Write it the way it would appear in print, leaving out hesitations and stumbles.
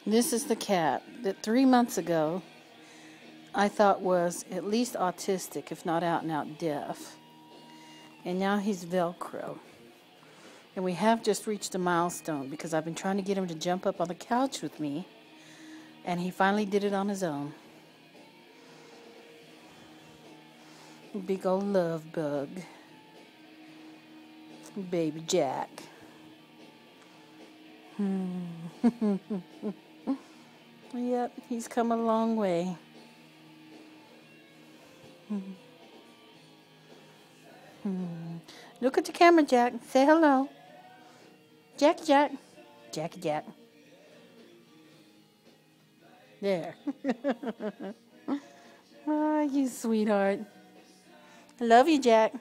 This is the cat that 3 months ago I thought was at least autistic, if not out and out deaf. And now he's Velcro. And we have just reached a milestone because I've been trying to get him to jump up on the couch with me. And he finally did it on his own. Big old love bug. Baby Jack. Yep, he's come a long way. Look at the camera, Jack. Say hello. Jack, Jack. Jackie, Jack. There. Ah, you sweetheart. I love you, Jack.